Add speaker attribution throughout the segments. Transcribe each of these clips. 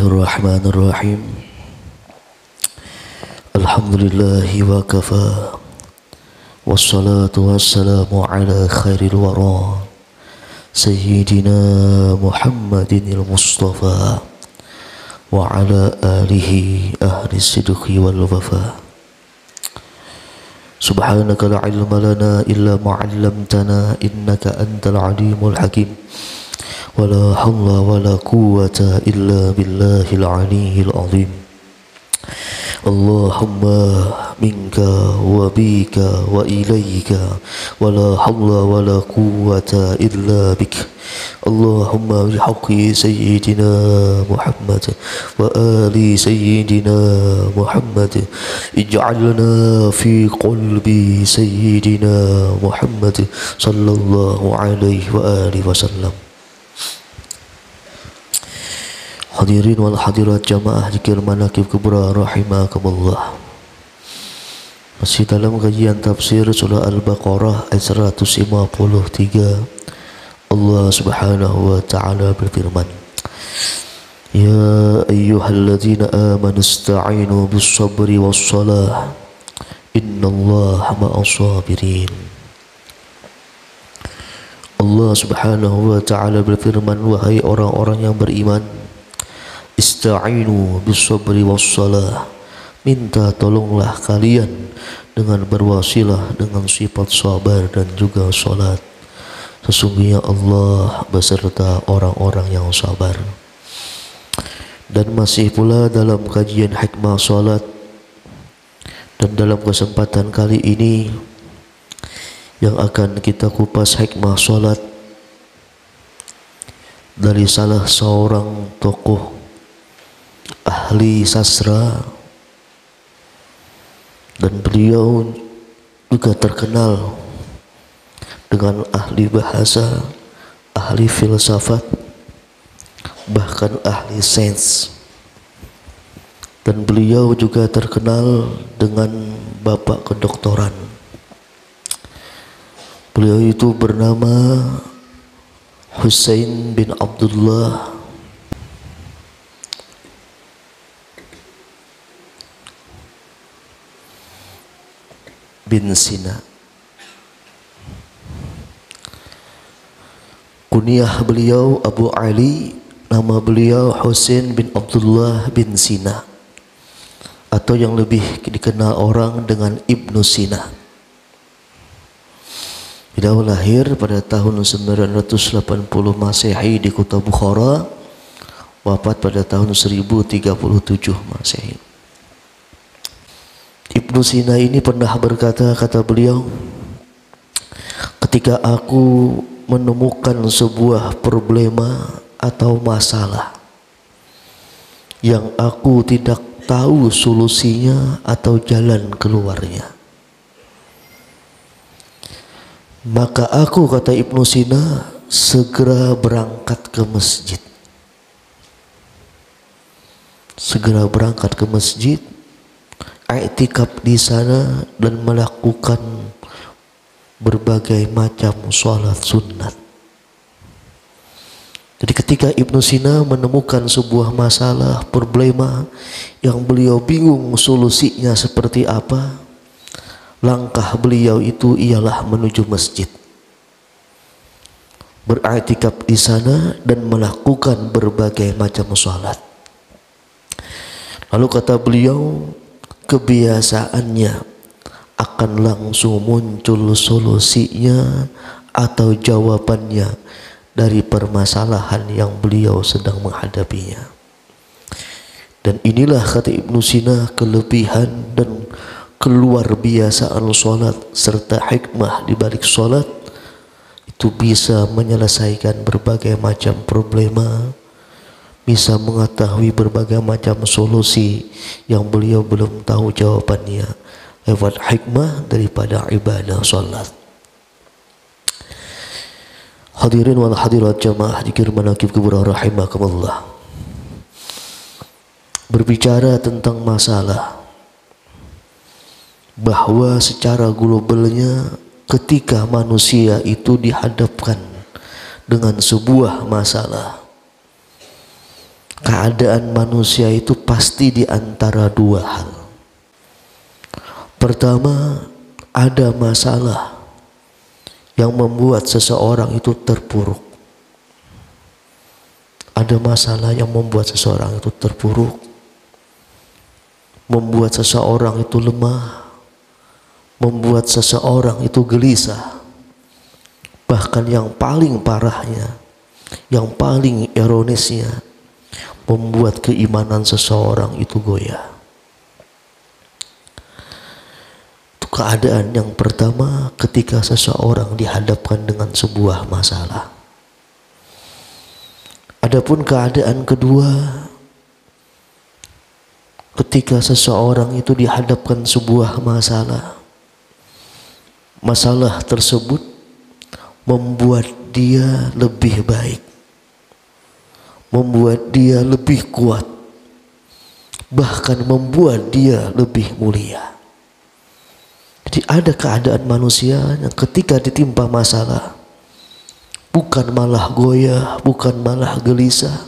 Speaker 1: Bismillahirrahmanirrahim. Alhamdulillahi wa kafa. Wassalatu wassalamu ala khairil wara Sayyidina Muhammadinil Mustafa wa ala alihi ahli sidqi wal wafa. Subhanaka la ilma lana illa ma 'allamtana innaka antal alimul hakim. Wala hawla wala quwwata illa billahil aliyyil azim. Allahumma minka wa bika wa ilayka wala hawla wala quwwata illa bik. Allahumma bihaqqi sayyidina Muhammad wa ali sayyidina Muhammad ij'alna fi qalbi sayyidina Muhammad sallallahu alaihi wa alihi wasallam. Hadirin wal hadirat jamaah zikir manaqib kubra rahimakumullah. Masih dalam kajian tafsir surah Al-Baqarah ayat 153. Allah Subhanahu wa taala berfirman, Ya ayyuhalladzina amanu ista'inu bis-sabri was-salah innallaha ma'as sabirin. Allah Subhanahu wa taala berfirman, wahai orang-orang yang beriman, Ista'inu bis-sabri was-salah, minta tolonglah kalian dengan berwasilah dengan sifat sabar dan juga salat. Sesungguhnya Allah beserta orang-orang yang sabar. Dan masih pula dalam kajian hikmah salat, dan dalam kesempatan kali ini yang akan kita kupas hikmah salat dari salah seorang tokoh ahli sastra, dan beliau juga terkenal dengan ahli bahasa, ahli filsafat, bahkan ahli sains. Dan beliau juga terkenal dengan bapak kedoktoran. Beliau itu bernama Husain bin Abdullah bin Sina. Kunyah beliau Abu Ali, nama beliau Husain bin Abdullah bin Sina, atau yang lebih dikenal orang dengan Ibnu Sina. Beliau lahir pada tahun 980 Masehi di kota Bukhara, wafat pada tahun 1037 Masehi. Ibnu Sina ini pernah berkata, kata beliau, ketika aku menemukan sebuah problema atau masalah yang aku tidak tahu solusinya atau jalan keluarnya, maka aku, kata Ibnu Sina, segera berangkat ke masjid. Segera berangkat ke masjid, i'tikaf di sana dan melakukan berbagai macam sholat sunat. Jadi ketika Ibnu Sina menemukan sebuah masalah, problema yang beliau bingung solusinya seperti apa, langkah beliau itu ialah menuju masjid, beriktikaf di sana dan melakukan berbagai macam sholat. Lalu kata beliau, kebiasaannya akan langsung muncul solusinya atau jawabannya dari permasalahan yang beliau sedang menghadapinya. Dan inilah, kata Ibnu Sina, kelebihan dan keluar biasaan sholat serta hikmah di balik sholat. Itu bisa menyelesaikan berbagai macam problema, bisa mengetahui berbagai macam solusi yang beliau belum tahu jawabannya lewat hikmah daripada ibadah salat. Hadirin wal hadirat jamaah zikir manaqib kubra rahimakumullah. Berbicara tentang masalah, bahwa secara globalnya ketika manusia itu dihadapkan dengan sebuah masalah, keadaan manusia itu pasti di antara dua hal. Pertama, ada masalah yang membuat seseorang itu terpuruk. Ada masalah yang membuat seseorang itu terpuruk, membuat seseorang itu lemah, membuat seseorang itu gelisah. Bahkan yang paling parahnya, yang paling ironisnya, membuat keimanan seseorang itu goyah. Itu keadaan yang pertama ketika seseorang dihadapkan dengan sebuah masalah. Adapun keadaan kedua, ketika seseorang itu dihadapkan sebuah masalah, masalah tersebut membuat dia lebih baik, membuat dia lebih kuat, bahkan membuat dia lebih mulia. Jadi ada keadaan manusia yang ketika ditimpa masalah, bukan malah goyah, bukan malah gelisah,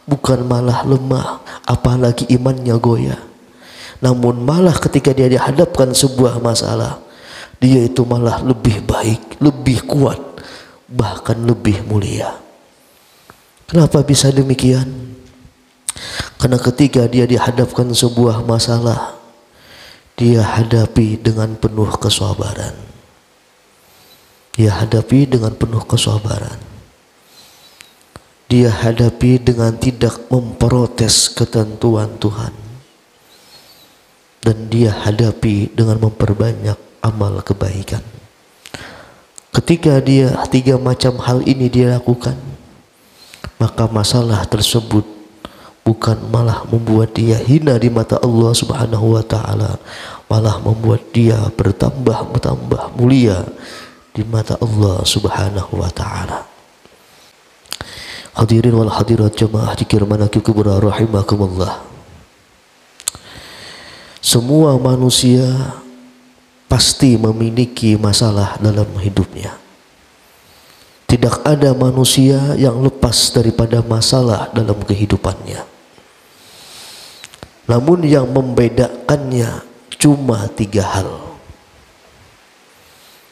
Speaker 1: bukan malah lemah, apalagi imannya goyah. Namun malah ketika dia dihadapkan sebuah masalah, dia itu malah lebih baik, lebih kuat, bahkan lebih mulia. Kenapa bisa demikian? Karena ketika dia dihadapkan sebuah masalah, dia hadapi dengan penuh kesabaran. Dia hadapi dengan penuh kesabaran. Dia hadapi dengan tidak memprotes ketentuan Tuhan. Dan dia hadapi dengan memperbanyak amal kebaikan. Ketika dia tiga macam hal ini dia lakukan, maka masalah tersebut bukan malah membuat dia hina di mata Allah Subhanahu wa taala, malah membuat dia bertambah mulia di mata Allah Subhanahu wa taala. Hadirin wal hadirat jamaah zikir manaqib kubra rahimakumullah. Semua manusia pasti memiliki masalah dalam hidupnya. Tidak ada manusia yang lepas daripada masalah dalam kehidupannya. Namun yang membedakannya cuma tiga hal.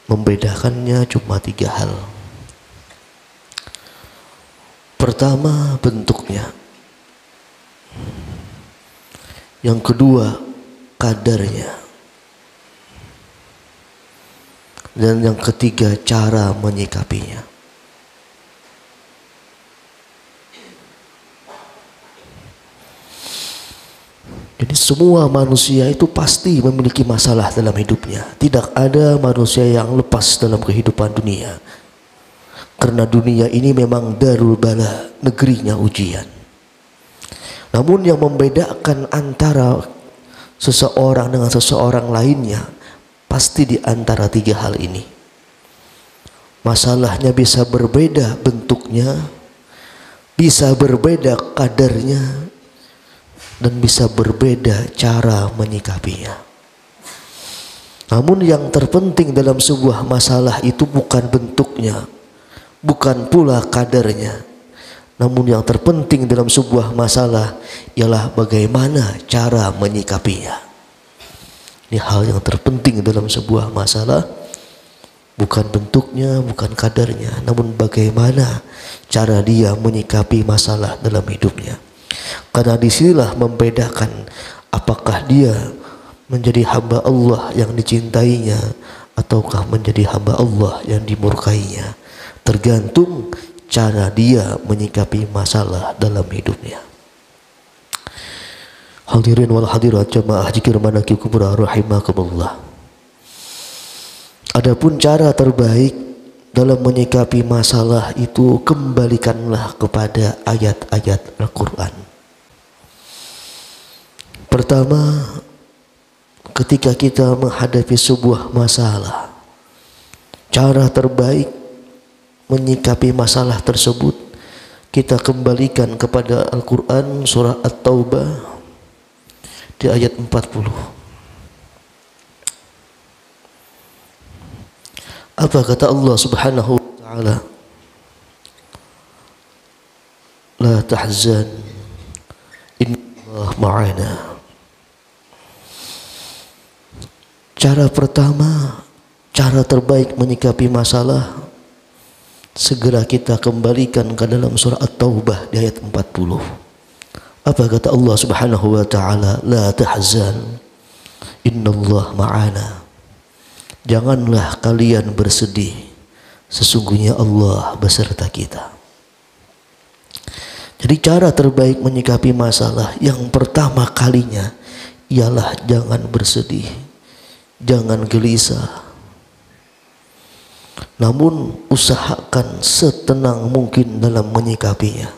Speaker 1: Membedakannya cuma tiga hal. Pertama, bentuknya. Yang kedua, kadarnya. Dan yang ketiga, cara menyikapinya. Jadi semua manusia itu pasti memiliki masalah dalam hidupnya. Tidak ada manusia yang lepas dalam kehidupan dunia. Karena dunia ini memang darul bala, negerinya ujian. Namun yang membedakan antara seseorang dengan seseorang lainnya pasti di antara tiga hal ini. Masalahnya bisa berbeda bentuknya, bisa berbeda kadarnya, dan bisa berbeda cara menyikapinya. Namun yang terpenting dalam sebuah masalah itu bukan bentuknya, bukan pula kadarnya. Namun yang terpenting dalam sebuah masalah ialah bagaimana cara menyikapinya. Ini hal yang terpenting dalam sebuah masalah, bukan bentuknya, bukan kadarnya, namun bagaimana cara dia menyikapi masalah dalam hidupnya. Karena disinilah membedakan apakah dia menjadi hamba Allah yang dicintainya ataukah menjadi hamba Allah yang dimurkainya. Tergantung cara dia menyikapi masalah dalam hidupnya. Hadirin wal hadirat jamaah zikir manaqib kubra rahimakumullah. Adapun cara terbaik dalam menyikapi masalah itu, kembalikanlah kepada ayat-ayat Al-Quran. Pertama, ketika kita menghadapi sebuah masalah, cara terbaik menyikapi masalah tersebut, kita kembalikan kepada Al-Quran surah At-Taubah di ayat 40. Apa kata Allah Subhanahu wa ta'ala? La tahzan ma'ana. Cara pertama, cara terbaik menyikapi masalah, segera kita kembalikan ke dalam surah At-Taubah di ayat 40. Apa kata Allah Subhanahu wa taala? La tahzan, innallah ma'ana. Janganlah kalian bersedih, sesungguhnya Allah beserta kita. Jadi cara terbaik menyikapi masalah yang pertama kalinya ialah jangan bersedih, jangan gelisah. Namun usahakan setenang mungkin dalam menyikapinya.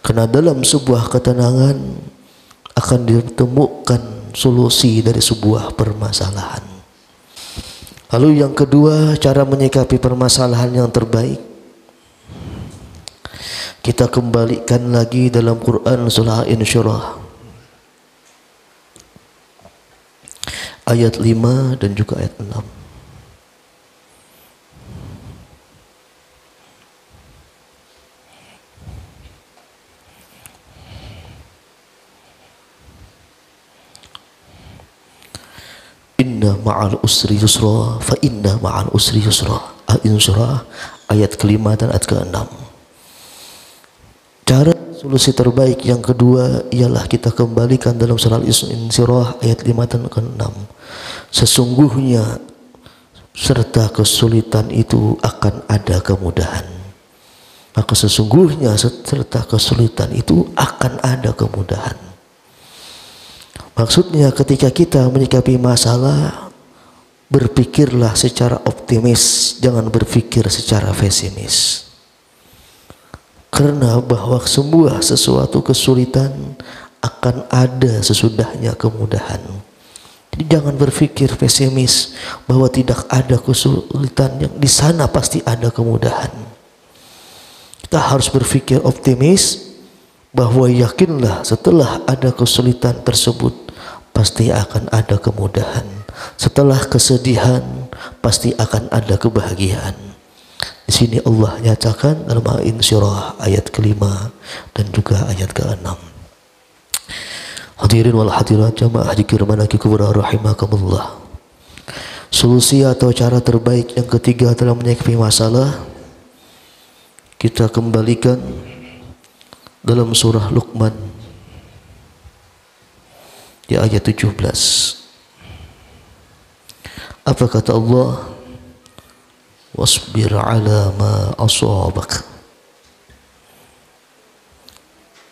Speaker 1: Karena dalam sebuah ketenangan akan ditemukan solusi dari sebuah permasalahan. Lalu yang kedua, cara menyikapi permasalahan yang terbaik, kita kembalikan lagi dalam Quran surah Insyirah ayat 5 dan juga ayat 6. Inna ma'al usri yusra, fa inna ma'al usri yusra. Al-Insyirah ayat ke-5 dan ayat ke-6. Cara solusi terbaik yang kedua ialah kita kembalikan dalam surah Al-Insyirah ayat 5 dan ke-6. Sesungguhnya serta kesulitan itu akan ada kemudahan. Maka sesungguhnya serta kesulitan itu akan ada kemudahan. Maksudnya ketika kita menyikapi masalah, berpikirlah secara optimis, jangan berpikir secara pesimis. Karena bahwa semua sesuatu kesulitan akan ada sesudahnya kemudahan. Jadi jangan berpikir pesimis bahwa tidak ada kesulitan, yang di sana pasti ada kemudahan. Kita harus berpikir optimis bahwa yakinlah setelah ada kesulitan tersebut pasti akan ada kemudahan. Setelah kesedihan pasti akan ada kebahagiaan. Di sini Allah nyatakan dalam Al-Insyirah ayat ke-5 dan juga ayat ke-6. Hadirin wal hadirat jamaah dzikir manaki kubra rahimakumullah. Solusi atau cara terbaik yang ketiga dalam menyikapi masalah, kita kembalikan dalam surah Luqman di ayat 17. Apa kata Allah? Wasbir ala ma asabak,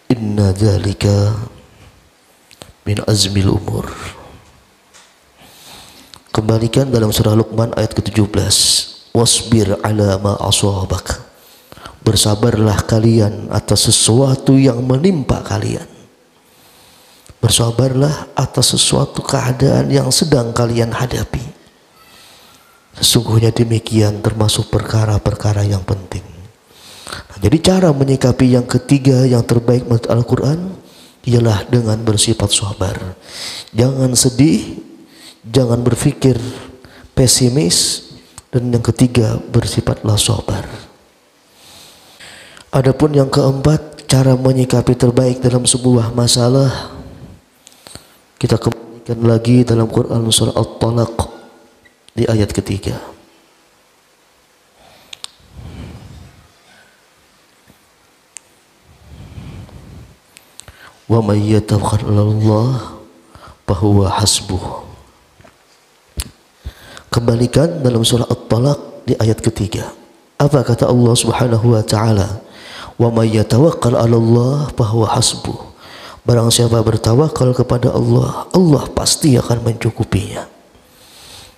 Speaker 1: inna dzalika min azmil umur. Kembalikan dalam surah Luqman ayat ke-17. Wasbir ala ma asabak, bersabarlah kalian atas sesuatu yang menimpa kalian. Bersabarlah atas sesuatu keadaan yang sedang kalian hadapi. Sesungguhnya demikian termasuk perkara-perkara yang penting. Nah, jadi cara menyikapi yang ketiga yang terbaik menurut Al-Quran ialah dengan bersifat sabar. Jangan sedih, jangan berpikir pesimis, dan yang ketiga bersifat sabar. Adapun yang keempat, cara menyikapi terbaik dalam sebuah masalah, kita kembalikan lagi dalam Quran surah At-Talaq di ayat ketiga. Wa may yatawakkal 'alallah fahuwa hasbuh. Kembalikan dalam surah At-Talaq di ayat ketiga. Apa kata Allah Subhanahu wa taala? Wa may yatawakkal 'alallah fahuwa hasbuh. Barang siapa bertawakal kepada Allah, Allah pasti akan mencukupinya.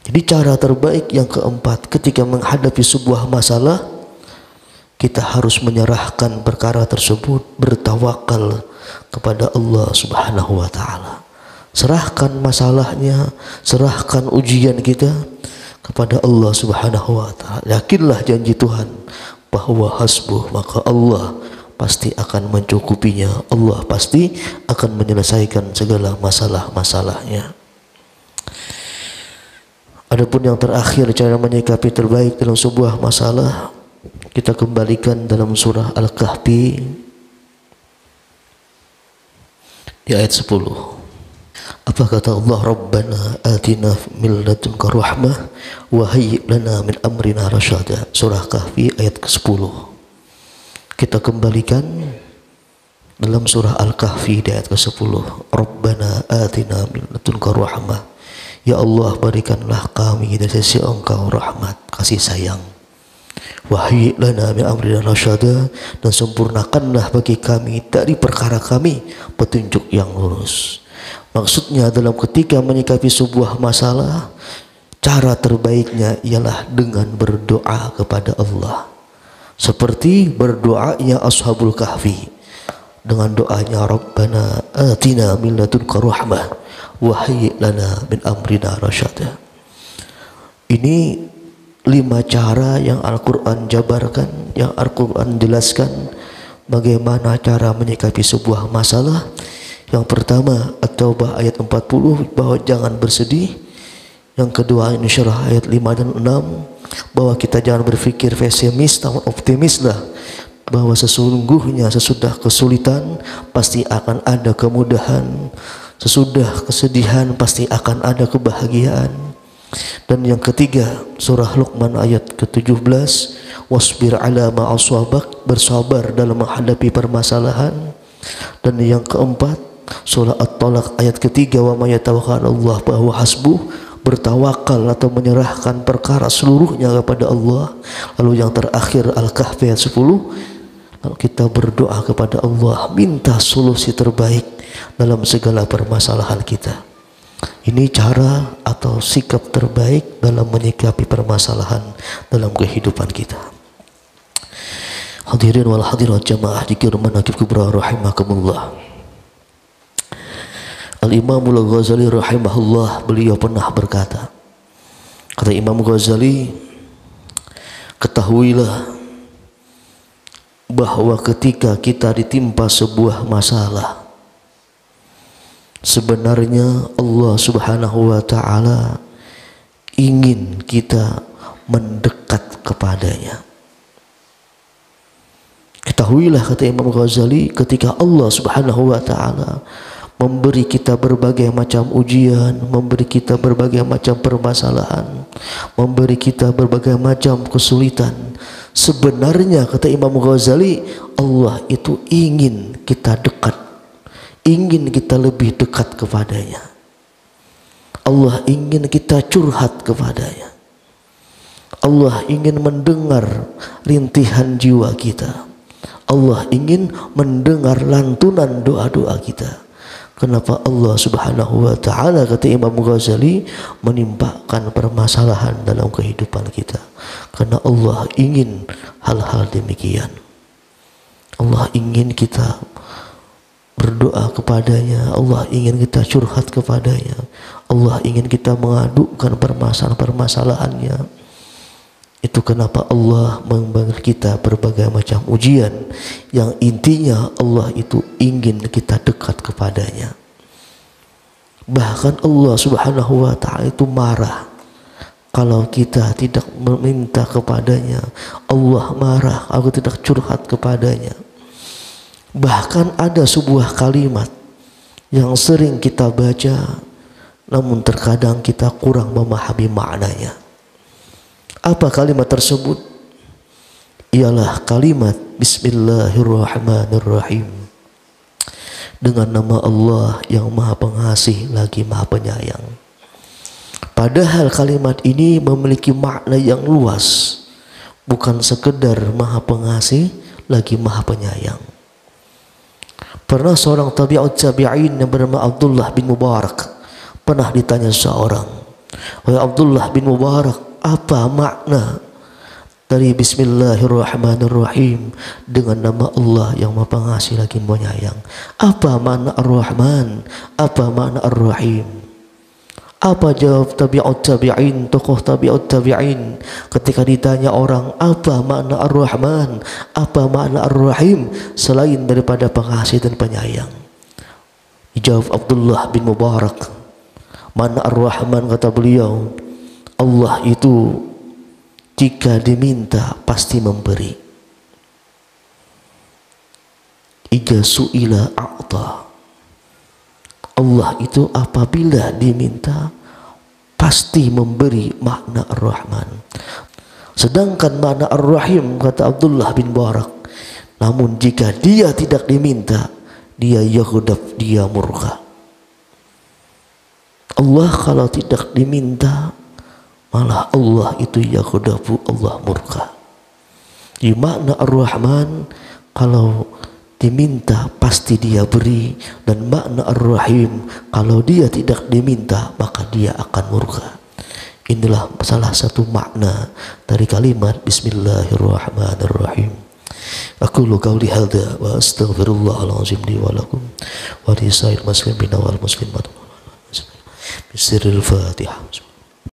Speaker 1: Jadi cara terbaik yang keempat ketika menghadapi sebuah masalah, kita harus menyerahkan perkara tersebut, bertawakal kepada Allah Subhanahu wa taala. Serahkan masalahnya, serahkan ujian kita kepada Allah Subhanahu wa taala. Yakinlah janji Tuhan bahwa hasbuh, maka Allah pasti akan mencukupinya. Allah pasti akan menyelesaikan segala masalah-masalahnya. Adapun yang terakhir, cara menyikapi terbaik dalam sebuah masalah, kita kembalikan dalam surah Al-Kahfi di ayat 10. Apa kata Allah? Rabbana atina min ladunka rahmah wa hayyi' lana min amrina rasyada. Surah Kahfi ayat ke-10. Kita kembalikan dalam surah Al-Kahfi di ayat ke-10. Rabbana atina min ladunka rahmah. Ya Allah, berikanlah kami dari sisi Engkau rahmat, kasih sayang. Wa hayyi' lana min amrina rasyada, dan sempurnakanlah bagi kami dari perkara kami petunjuk yang lurus. Maksudnya dalam ketika menyikapi sebuah masalah, cara terbaiknya ialah dengan berdoa kepada Allah. Seperti berdoanya Ashabul Kahfi dengan doanya Rabbana atina min ladunka rahmah wa hayyi' lana min amrina rasyada. Ini 5 cara yang Al-Quran jabarkan, yang Al-Quran jelaskan bagaimana cara menyikapi sebuah masalah. Yang pertama At-Taubah ayat 40 bahwa jangan bersedih. Yang kedua Insyirah ayat 5 dan 6 bahwa kita jangan berpikir pesimis namun optimislah, bahwa sesungguhnya sesudah kesulitan pasti akan ada kemudahan, sesudah kesedihan pasti akan ada kebahagiaan. Dan yang ketiga surah Luqman ayat ke-17 wasbir ala ma asabak, bersabar dalam menghadapi permasalahan. Dan yang keempat surah At-Talaq ayat ketiga wa may yatawakkal Allah bahwa hasbuh, bertawakal atau menyerahkan perkara seluruhnya kepada Allah. Lalu yang terakhir Al-Kahfi ayat 10, lalu kita berdoa kepada Allah, minta solusi terbaik dalam segala permasalahan kita. Ini cara atau sikap terbaik dalam menyikapi permasalahan dalam kehidupan kita. Hadirin wal hadirat jamaah dikir manaqib kubra rahimakumullah. Al-Imam Al-Ghazali rahimahullah, beliau pernah berkata, kata Imam Ghazali, ketahuilah bahwa ketika kita ditimpa sebuah masalah, sebenarnya Allah Subhanahu wa ta'ala ingin kita mendekat kepadanya. Ketahuilah, kata Imam Ghazali, ketika Allah Subhanahu wa ta'ala memberi kita berbagai macam ujian, memberi kita berbagai macam permasalahan, memberi kita berbagai macam kesulitan, sebenarnya kata Imam Ghazali, Allah itu ingin kita dekat, ingin kita lebih dekat kepadanya. Allah ingin kita curhat kepadanya. Allah ingin mendengar rintihan jiwa kita. Allah ingin mendengar lantunan doa-doa kita. Kenapa Allah Subhanahu wa ta'ala, kata Imam Ghazali, menimpakan permasalahan dalam kehidupan kita? Karena Allah ingin hal-hal demikian. Allah ingin kita berdoa kepadanya, Allah ingin kita curhat kepadanya, Allah ingin kita mengadukan permasalahan-permasalahannya. Itu kenapa Allah memberi kita berbagai macam ujian, yang intinya Allah itu ingin kita dekat kepadanya. Bahkan Allah Subhanahu wa ta'ala itu marah kalau kita tidak meminta kepadanya. Allah marah kalau tidak curhat kepadanya. Bahkan ada sebuah kalimat yang sering kita baca namun terkadang kita kurang memahami maknanya. Apa kalimat tersebut? Ialah kalimat Bismillahirrahmanirrahim, dengan nama Allah yang Maha Pengasih lagi Maha Penyayang. Padahal kalimat ini memiliki makna yang luas, bukan sekedar Maha Pengasih lagi Maha Penyayang. Pernah seorang tabi'ut tabi'in yang bernama Abdullah bin Mubarak pernah ditanya seorang, "Wahai Abdullah bin Mubarak, apa makna dari Bismillahirrahmanirrahim dengan nama Allah yang Maha Pengasih lagi Penyayang? Apa makna Ar-Rahman? Apa makna Ar-Rahim?" Apa jawab tabi'ut tabi'in, tokoh tabi'ut tabi'in, ketika ditanya orang apa makna Ar-Rahman, apa makna Ar-Rahim, selain daripada pengasih dan penyayang? Dijawab Abdullah bin Mubarak, makna Ar-Rahman, kata beliau, Allah itu jika diminta pasti memberi. Ija su'ila a'ta, Allah itu apabila diminta pasti memberi makna Ar-Rahman. Sedangkan makna Ar-Rahim kata Abdullah bin Barak, namun jika dia tidak diminta, dia yaghdab, dia murka. Allah kalau tidak diminta, malah Allah itu yaghdabu, Allah murka. Di makna Ar-Rahman, kalau diminta pasti dia beri, dan makna Ar-Rahim, kalau dia tidak diminta maka dia akan murka. Inilah salah satu makna dari kalimat Bismillahirrahmanirrahim. Aqulu qawli hadza wa astaghfirullahal azim li wa lakum wa li sa'il muslimina wal muslimat. Bismillahirrahmanirrahim. Fatihah.